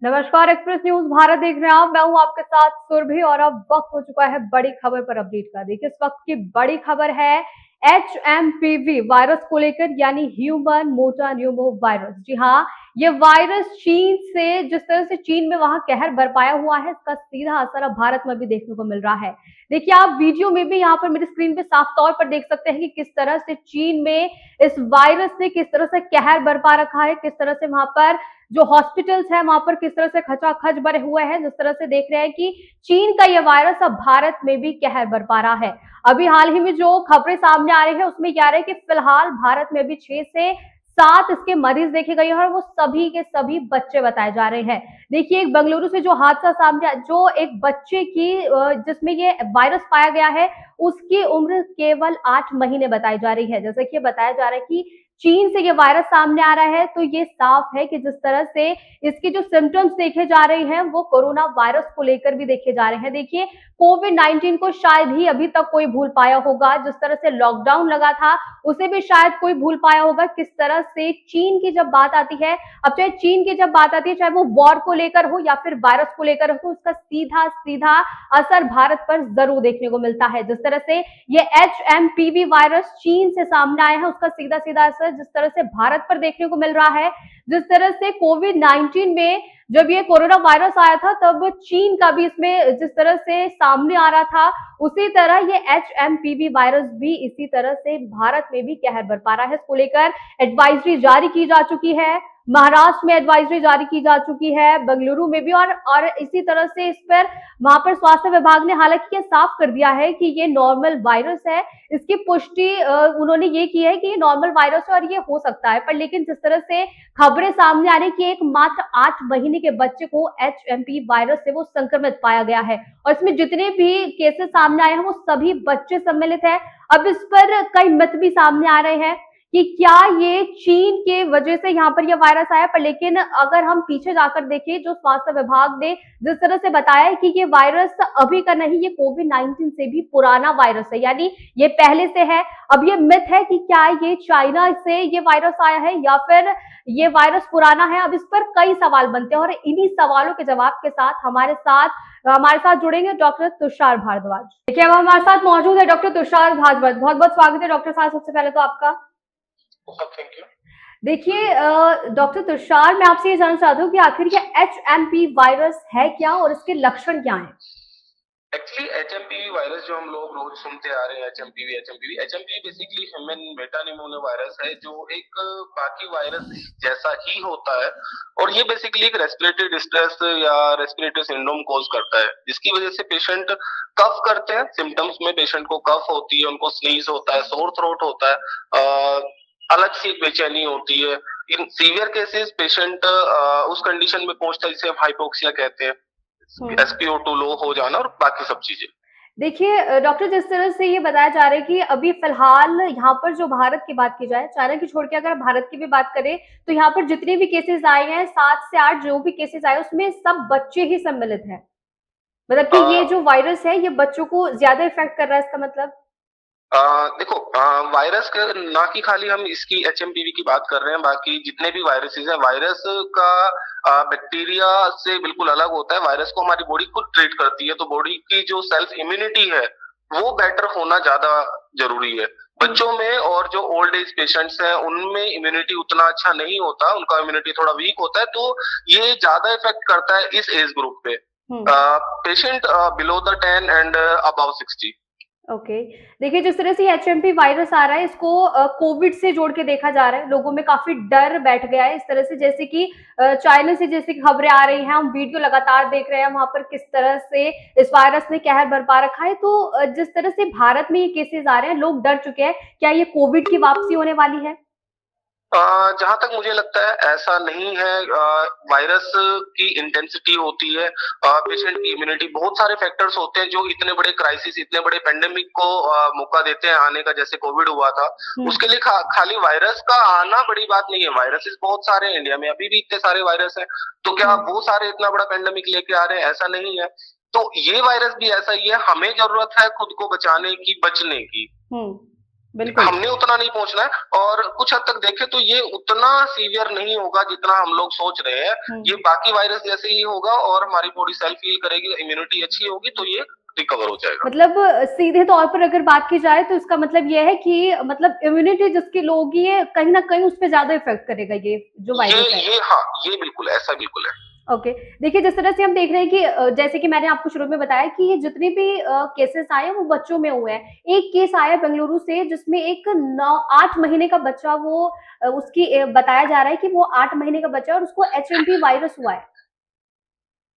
नमस्कार, express news Bharat देख रहे हैं आप। मैं हूं आपके साथ सुरभि और अब वक्त हो चुका है बड़ी खबर पर अपडेट का। देखिए, इस वक्त की बड़ी खबर है HMPV वायरस को लेकर, यानी ह्यूमन मोटान्यूमो वायरस। जी हाँ, ये वायरस चीन से, जिस तरह से चीन में वहां कहर बरपाया हुआ है, इसका सीधा असर अब भारत में भी देखने को मिल रहा है। देखिए, आप वीडियो में भी यहाँ पर मेरी स्क्रीन पे साफ तौर पर देख सकते हैं कि किस तरह से चीन में इस वायरस ने किस तरह से कहर बरपा रखा है, किस तरह से वहां पर जो हॉस्पिटल्स है वहां पर किस तरह से खचाखच भरे हुए हैं। जिस तरह से देख रहे हैं कि चीन का यह वायरस अब भारत में भी कहर बरपा रहा है। अभी हाल ही में जो खबरें सामने आ रही है उसमें कह रहे हैं कि फिलहाल भारत में भी 6 से 7 इसके मरीज देखे गए हैं और वो सभी के सभी बच्चे बताए जा रहे हैं। देखिए, एक बेंगलुरु से जो हादसा सामने जो एक बच्चे की जिसमें ये वायरस पाया गया है, उसकी उम्र केवल 8 महीने बताई जा रही है। जैसे कि बताया जा रहा है कि चीन से ये वायरस सामने आ रहा है, तो ये साफ है कि जिस तरह से इसके जो सिम्टम्स देखे जा रहे हैं वो कोरोना वायरस को लेकर भी देखे जा रहे हैं। देखिए, कोविड-19 को शायद ही अभी तक कोई भूल पाया होगा। जिस तरह से लॉकडाउन लगा था उसे भी शायद कोई भूल पाया होगा। किस तरह से चीन की जब बात आती है, अब चाहे चीन की जब बात आती है, चाहे वो वॉर को लेकर हो या फिर वायरस को लेकर हो, तो उसका सीधा सीधा असर भारत पर जरूर देखने को मिलता है। जिस तरह से ये HMPV वायरस चीन से सामने आया है, उसका सीधा सीधा असर जिस तरह से भारत पर देखने को मिल रहा है। जिस तरह से कोविड-19 में जब ये कोरोना वायरस आया था, तब चीन का भी इसमें जिस तरह से सामने आ रहा था, उसी तरह ये HMPV वायरस भी इसी तरह से भारत में भी कहर बरपा रहा है। इसको लेकर एडवाइजरी जारी की जा चुकी है। महाराष्ट्र में एडवाइजरी जारी की जा चुकी है, बेंगलुरु में भी, और इसी तरह से इस पर वहां पर स्वास्थ्य विभाग ने हालांकि ये साफ कर दिया है कि ये नॉर्मल वायरस है। इसकी पुष्टि उन्होंने ये की है कि ये नॉर्मल वायरस है और ये हो सकता है। पर लेकिन जिस तरह से खबरें सामने आ रही कि एक मात्र 8 महीने के बच्चे को HMP वायरस से वो संक्रमित पाया गया है और इसमें जितने भी केसेस सामने आए हैं वो सभी बच्चे सम्मिलित है। अब इस पर कई मिथ भी सामने आ रहे हैं कि क्या ये चीन के वजह से यहाँ पर यह वायरस आया। पर लेकिन अगर हम पीछे जाकर देखें, जो स्वास्थ्य विभाग ने जिस तरह से बताया है कि ये वायरस अभी का नहीं, ये कोविड-19 से भी पुराना वायरस है, यानी ये पहले से है। अब ये मिथ है कि क्या ये चाइना से ये वायरस आया है या फिर ये वायरस पुराना है। अब इस पर कई सवाल बनते हैं और इन्हीं सवालों के जवाब के साथ हमारे साथ जुड़ेंगे डॉक्टर तुषार भारद्वाज। देखिए, अब हमारे साथ मौजूद है डॉक्टर तुषार भारद्वाज। बहुत बहुत स्वागत है डॉक्टर साहब, सबसे पहले तो आपका। Thank you. देखिए डॉक्टर तुषार, मैं आपसे ये जानना चाहती हूँ कि आखिर ये HMP वायरस है क्या और इसके लक्षण क्या हैं? एक्चुअली HMPV वायरस जो हम लोग रोज सुनते आ रहे हैं, HMPV बेसिकली ह्यूमन मेटानिमोनिया वायरस है, जो एक बाकी वायरस जैसा ही होता है और ये बेसिकली एक रेस्पिरेटरी डिस्ट्रेस या रेस्पिरेटरी सिंड्रोम कॉज करता है, जिसकी वजह से पेशेंट कफ करते हैं। सिम्टम्स में पेशेंट को कफ होती है, उनको स्नीज होता है, सोर थ्रोट होता है, अलग सी बेचैनी होती है। इन सीवियर केसेस पेशेंट उस कंडीशन में पहुंचता है जिसे हाइपोक्सिया कहते हैं, SpO2 लो हो जाना और बाकी सब चीजें। देखिए डॉक्टर, जिस तरह से ये बताया जा रहा है कि अभी फिलहाल यहाँ पर जो भारत की बात की जाए, चाइना की छोड़ के अगर भारत की भी बात करें, तो यहाँ पर जितने भी केसेस आए हैं, 7 से 8 जो भी केसेस आए, उसमें सब बच्चे ही सम्मिलित हैं। मतलब कि ये जो वायरस है ये बच्चों को ज्यादा इफेक्ट कर रहा है, इसका मतलब। देखो, वायरस का ना कि खाली हम इसकी HMPV की बात कर रहे हैं, बाकी जितने भी वायरसेस हैं, वायरस का बैक्टीरिया से बिल्कुल अलग होता है। वायरस को हमारी बॉडी खुद ट्रीट करती है, तो बॉडी की जो सेल्फ इम्यूनिटी है वो बेटर होना ज्यादा जरूरी है। बच्चों में और जो ओल्ड एज पेशेंट्स हैं उनमें इम्यूनिटी उतना अच्छा नहीं होता, उनका इम्यूनिटी थोड़ा वीक होता है, तो ये ज्यादा इफेक्ट करता है इस एज ग्रुप पे, patient below the 10 and above 60। Okay. देखिए, जिस तरह से HMP वायरस आ रहा है, इसको कोविड से जोड़ के देखा जा रहा है। लोगों में काफी डर बैठ गया है इस तरह से, जैसे कि चाइना से जैसे खबरें आ रही हैं, हम वीडियो लगातार देख रहे हैं वहां पर किस तरह से इस वायरस ने कहर बरपा रखा है। तो जिस तरह से भारत में ये केसेस आ रहे हैं, लोग डर चुके हैं, क्या ये कोविड की वापसी होने वाली है? जहां तक मुझे लगता है ऐसा नहीं है। वायरस की इंटेंसिटी होती है, पेशेंट की इम्यूनिटी, बहुत सारे फैक्टर्स होते हैं जो इतने बड़े क्राइसिस, इतने बड़े पेंडेमिक को मौका देते हैं आने का, जैसे कोविड हुआ था। उसके लिए खाली वायरस का आना बड़ी बात नहीं है। वायरसेस बहुत सारे हैं इंडिया में, अभी भी इतने सारे वायरस हैं, तो क्या वो सारे इतना बड़ा पेंडेमिक लेके आ रहे हैं? ऐसा नहीं है। तो ये वायरस भी ऐसा ही है, हमें जरूरत है खुद को बचाने की, बचने की। बिल्कुल। हमने उतना नहीं पहुंचना है, और कुछ हद तक देखें तो ये उतना सीवियर नहीं होगा जितना हम लोग सोच रहे हैं। ये बाकी वायरस जैसे ही होगा और हमारी बॉडी सेल्फ हील करेगी, इम्यूनिटी अच्छी होगी तो ये रिकवर हो जाएगा। मतलब सीधे तौर पर अगर बात की जाए तो इसका मतलब ये है कि मतलब इम्यूनिटी जिसकी लो होगी है कहीं न कहीं उस पे ज़्यादा इफ़ेक्ट करेगा ये जो ये वायरस है। ये हाँ, ये बिल्कुल ऐसा बिल्कुल है। ओके। देखिए, जिस तरह से हम देख रहे हैं कि जैसे कि मैंने आपको शुरू में बताया कि ये जितने भी केसेज़ आए हैं वो बच्चों में हुए हैं। एक केस आया बेंगलुरु से जिसमें एक 8 महीने का बच्चा वो उसकी बताया जा रहा है कि वो 8 महीने का बच्चा है और उसको एचएमपी वायरस हुआ है।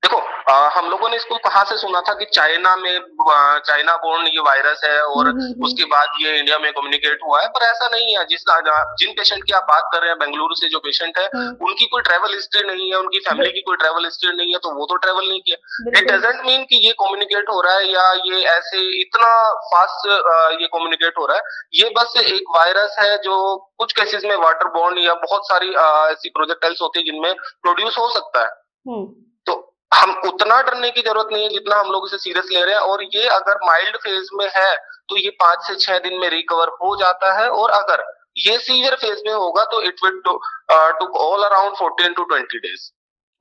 देखो, हम लोगों ने इसको कहाँ से सुना था कि चाइना में चाइना बोर्न ये वायरस है, और उसके बाद ये इंडिया में कम्युनिकेट हुआ है, पर ऐसा नहीं है। जिन पेशेंट की आप बात कर रहे हैं बेंगलुरु से, जो पेशेंट है उनकी कोई ट्रैवल हिस्ट्री नहीं है, उनकी फैमिली की कोई ट्रैवल हिस्ट्री नहीं है, तो वो तो ट्रैवल नहीं किया। इट बिल्कुल। डजंट मीन कि ये कम्युनिकेट हो रहा है या ये ऐसे इतना फास्ट ये कम्युनिकेट हो रहा है। ये बस एक वायरस है जो कुछ केसेस में वाटर बोर्न या बहुत सारी ऐसी प्रोजेक्टाइल्स होती है जिनमें प्रोड्यूस हो सकता है। हुँ। तो हम उतना डरने की जरूरत नहीं है जितना हम लोग इसे सीरियस ले रहे हैं, और ये अगर माइल्ड फेज में है तो ये 5 से 6 दिन में रिकवर हो जाता है, और अगर ये सीवियर फेज में होगा तो it will took all around 14 to 20 days.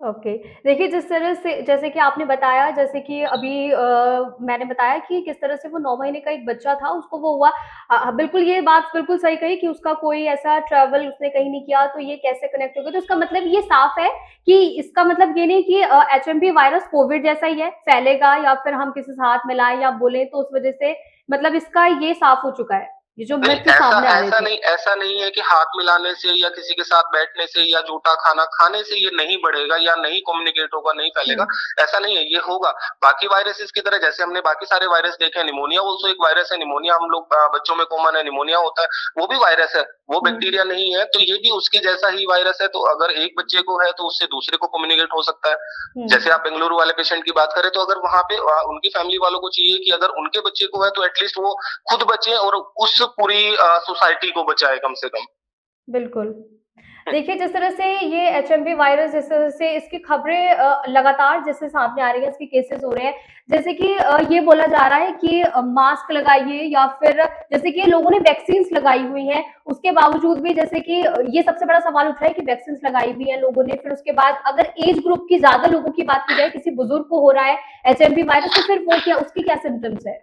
Okay. देखिए, जिस तरह से जैसे कि आपने बताया जैसे कि अभी मैंने बताया कि किस तरह से वो 9 महीने का एक बच्चा था, उसको वो हुआ। बिल्कुल ये बात बिल्कुल सही कही कि उसका कोई ऐसा ट्रैवल उसने कहीं नहीं किया, तो ये कैसे कनेक्ट हो गया? तो इसका मतलब ये साफ है कि इसका मतलब ये नहीं कि एचएमपी वायरस कोविड जैसा ही है, फैलेगा या फिर हम किसी से हाथ मिलाएँ या बोलें तो उस वजह से मतलब इसका ये साफ हो चुका है। ये जो नहीं, मिथ ऐसा सामने आ रहे ऐसा थे। नहीं ऐसा नहीं है कि हाथ मिलाने से या किसी के साथ बैठने से या जूठा खाना खाने से ये नहीं बढ़ेगा या नहीं कम्युनिकेट होगा, नहीं हुँ, फैलेगा। ऐसा नहीं है, ये होगा। बाकी वायरसेस की तरह जैसे हमने बाकी सारे वायरस देखे हैं, निमोनिया ऑल्सो एक वायरस है। निमोनिया हम लोग बच्चों में कॉमन है, निमोनिया होता है, वो भी वायरस है, वो हुँ, बैक्टीरिया नहीं है। तो ये भी उसके जैसा ही वायरस है। तो अगर एक बच्चे को है तो उससे दूसरे को कम्युनिकेट हो सकता है। हुँ। जैसे आप बेंगलुरु वाले पेशेंट की बात करें, तो अगर वहां पे उनकी फैमिली वालों को चाहिए कि अगर उनके बच्चे को है तो एटलीस्ट वो खुद बचे और उस पूरी सोसाइटी को बचाए कम से कम। बिल्कुल। देखिए, जिस तरह से ये एचएमवी वायरस जिस तरह से इसकी खबरें लगातार जैसे सामने आ रही है, इसके केसेज़ हो रहे हैं, जैसे कि ये बोला जा रहा है कि मास्क लगाइए या फिर जैसे कि लोगों ने वैक्सीन्स लगाई हुई हैं, उसके बावजूद भी जैसे कि ये सबसे बड़ा सवाल उठ रहा है कि वैक्सीन्स लगाई हुई हैं लोगों ने, फिर उसके बाद अगर एज ग्रुप की ज़्यादा लोगों की बात की जाए, किसी बुजुर्ग को हो रहा है एचएमवी वायरस, तो फिर वो क्या उसके क्या सिम्पटम्स है?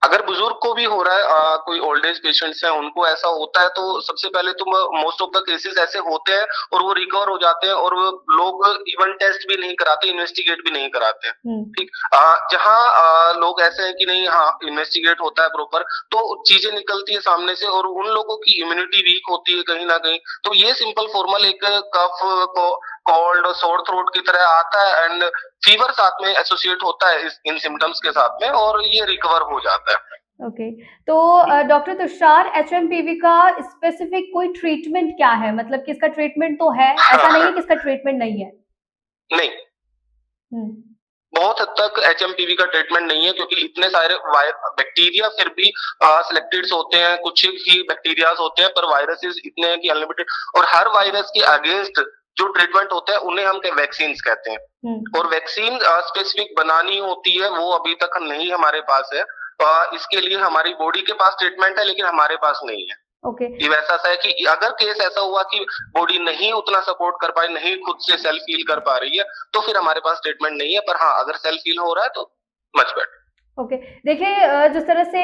अगर बुजुर्ग को भी हो रहा है, कोई ओल्ड एज पेशेंट्स हैं उनको ऐसा होता है, तो सबसे पहले तो मोस्ट ऑफ द केसेस ऐसे होते हैं और वो रिकवर हो जाते हैं, और वो लोग इवन टेस्ट भी नहीं कराते, इन्वेस्टिगेट भी नहीं कराते हैं। हुँ, ठीक। जहाँ लोग ऐसे हैं कि नहीं, हाँ इन्वेस्टिगेट होता है प्रॉपर, तो चीजें निकलती है सामने से, और उन लोगों की इम्यूनिटी वीक होती है कहीं ना कहीं, तो ये सिंपल फॉर्मल एक कफ को कोल्ड और सोर थ्रोट की तरह आता है, एंड फीवर साथ में एसोसिएट होता है इन सिम्टम्स के साथ में, और ये रिकवर हो जाता है। ओके। तो डॉक्टर तुषार एचएमपीवी का स्पेसिफिक कोई ट्रीटमेंट क्या है? मतलब कि इसका ट्रीटमेंट तो है, ऐसा नहीं है कि इसका ट्रीटमेंट नहीं है? नहीं, हुँ, बहुत हद तक एचएमपीवी का ट्रीटमेंट नहीं है, क्योंकि इतने सारे बैक्टीरिया फिर भी सिलेक्टेड होते हैं, कुछ ही बैक्टीरियाज होते हैं, पर वायरसेस इतने हैं कि अनलिमिटेड, और हर वायरस के अगेंस्ट जो ट्रीटमेंट होते हैं उन्हें हम वैक्सीन कहते हैं। हुँ। और वैक्सीन स्पेसिफिक बनानी होती है, वो अभी तक नहीं हमारे पास है। इसके लिए हमारी बॉडी के पास ट्रीटमेंट है, लेकिन हमारे पास नहीं है। ओके। ये वैसा सा है कि अगर केस ऐसा हुआ कि बॉडी नहीं उतना सपोर्ट कर पाई, नहीं खुद से सेल्फ हील कर पा रही है, तो फिर हमारे पास ट्रीटमेंट नहीं है। पर हाँ, अगर सेल्फ हील हो रहा है तो मच बेटर। ओके। देखिए जिस तरह से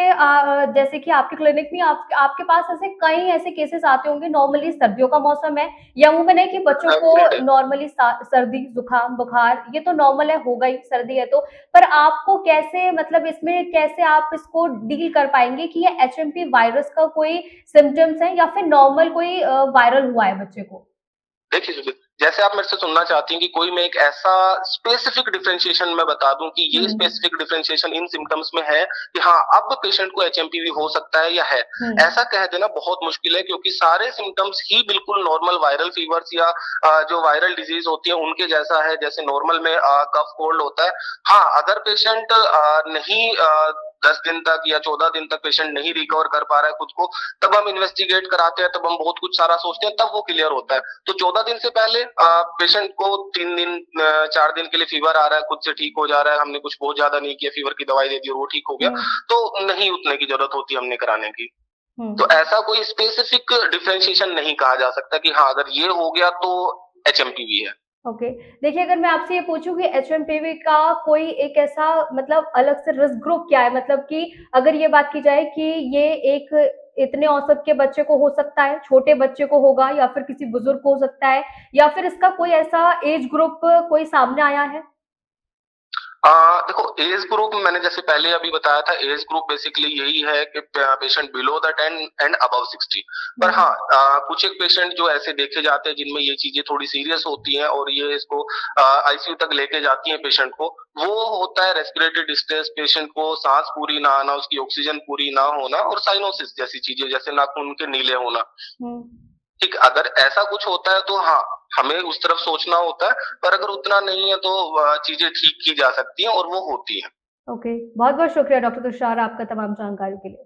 जैसे कि आपके क्लिनिक में आपके पास ऐसे कई ऐसे केसेस आते होंगे नॉर्मली सर्दियों का मौसम है या अमूमन है कि बच्चों को डेफिनेटली। नॉर्मली सर्दी, जुकाम, बुखार ये तो नॉर्मल है हो गई सर्दी है तो पर आपको कैसे मतलब इसमें कैसे आप इसको डील कर पाएँगे कि ये एचएमपी वायरस का कोई सिम्पटम्स है या फिर नॉर्मल कोई वायरल हुआ है बच्चे को? देखिए सुजीत, जैसे आप मेरे से सुनना चाहती हैं कि कोई मैं एक ऐसा स्पेसिफिक डिफरेंशिएशन मैं बता दूं कि ये हुँ, स्पेसिफिक डिफरेंशिएशन इन सिम्टम्स में है कि हाँ, अब पेशेंट को एचएमपीवी हो सकता है या है। हुँ, ऐसा कह देना बहुत मुश्किल है, क्योंकि सारे सिम्टम्स ही बिल्कुल नॉर्मल वायरल फीवर्स या जो वायरल डिजीज होती है उनके जैसा है, जैसे नॉर्मल में कफ कोल्ड होता है। हाँ, अगर पेशेंट नहीं 10 दिन तक या 14 दिन तक पेशेंट नहीं रिकवर कर पा रहा है खुद को, तब हम इन्वेस्टिगेट कराते हैं, तब हम बहुत कुछ सारा सोचते हैं, तब वो क्लियर होता है। तो 14 दिन से पहले पेशेंट को 3 दिन 4 दिन के लिए फीवर आ रहा है, खुद से ठीक हो जा रहा है, हमने कुछ बहुत ज्यादा नहीं किया, फीवर की दवाई दे दी और वो ठीक हो गया, हुँ। तो नहीं उतने की जरूरत होती हमने कराने की। तो ऐसा कोई स्पेसिफिक डिफरेंशिएशन नहीं कहा जा सकता कि हाँ अगर ये हो गया तो एचएमपीवी है। ओके। देखिए, अगर मैं आपसे ये पूछूँ कि एचएमपीवी का कोई एक ऐसा मतलब अलग से रिस्क ग्रुप क्या है? मतलब कि अगर ये बात की जाए कि ये एक इतने औसत के बच्चे को हो सकता है, छोटे बच्चे को होगा या फिर किसी बुजुर्ग को हो सकता है या फिर इसका कोई ऐसा एज ग्रुप कोई सामने आया है? देखो एज ग्रुप मैंने जैसे पहले अभी बताया था एज ग्रुप बेसिकली यही है कि patient below the 10 and above 60। पर हुँ, हाँ कुछ एक पेशेंट जो ऐसे देखे जाते हैं जिनमें ये चीजें थोड़ी सीरियस होती हैं और ये इसको आईसीयू तक लेके जाती हैं पेशेंट को। वो होता है रेस्पिरेटरी डिस्ट्रेस, पेशेंट को सांस पूरी ना आना, उसकी ऑक्सीजन पूरी ना होना और साइनोसिस जैसी चीजें जैसे नाखून के नीले होना। हुँ। ठीक, अगर ऐसा कुछ होता है तो हाँ, हमें उस तरफ सोचना होता है, पर अगर उतना नहीं है तो चीज़ें ठीक की जा सकती हैं और वो होती हैं। ओके। बहुत-बहुत शुक्रिया डॉक्टर तुषार आपका तमाम जानकारी के लिए।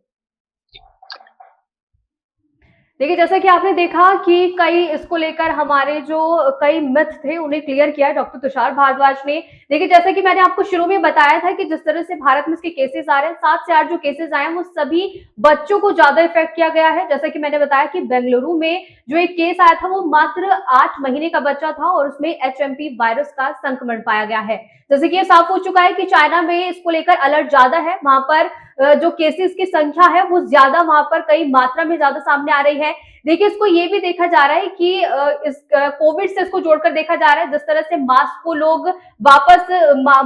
देखिए, जैसा कि आपने देखा कि कई इसको लेकर हमारे जो कई मिथ थे, उन्हें क्लियर किया डॉक्टर तुषार भारद्वाज ने। देखिए, जैसा कि मैंने आपको शुरू में बताया था कि जिस तरह से भारत में इसके केसेज़ आ रहे हैं, 7 से 8 जो केसेज़ आए हैं, वो सभी बच्चों को ज़्यादा इफ़ेक्ट किया गया है। जैसा कि मैंने बताया कि बेंगलुरु में जो एक केस आया था, वो मात्र 8 महीने का बच्चा था और उसमें एचएमपी वायरस का संक्रमण पाया गया है। जैसे कि ये साफ हो चुका है कि चाइना में इसको लेकर अलर्ट ज़्यादा है, वहाँ पर जो केसेस की संख्या है वो ज्यादा वहां पर कई मात्रा में ज्यादा सामने आ रही है। देखिए, इसको ये भी देखा जा रहा है कि इस कोविड से इसको जोड़कर देखा जा रहा है, जिस तरह से मास्क को लोग वापस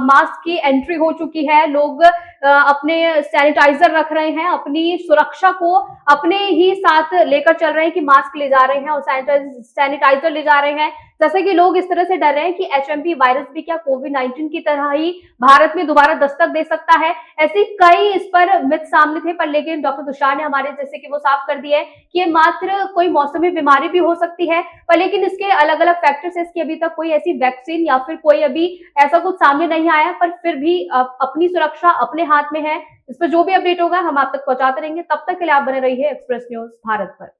मास्क की एंट्री हो चुकी है, लोग अपने सैनिटाइजर रख रहे हैं, अपनी सुरक्षा को अपने ही साथ लेकर चल रहे हैं कि मास्क ले जा रहे हैं और सैनिटाइजर ले जा रहे हैं। जैसे कि लोग इस तरह से डर रहे हैं कि एचएमपी वायरस भी क्या कोविड-19 की तरह ही भारत में दोबारा दस्तक दे सकता है। ऐसे कई इस पर मिथ सामने थे, पर लेकिन डॉक्टर तुषार ने हमारे जैसे कि वो साफ कर दिया है कि ये मात्र कोई मौसमी बीमारी भी हो सकती है, पर लेकिन इसके अलग-अलग फैक्टर्स है। इसकी अभी तक कोई ऐसी वैक्सीन या फिर कोई अभी ऐसा कुछ सामने नहीं आया, पर फिर भी अपनी सुरक्षा अपने हाथ में है। इस पर जो भी अपडेट होगा हम आप तक पहुंचाते रहेंगे। तब तक के लिए आप बने रहिए एक्सप्रेस न्यूज़ भारत पर।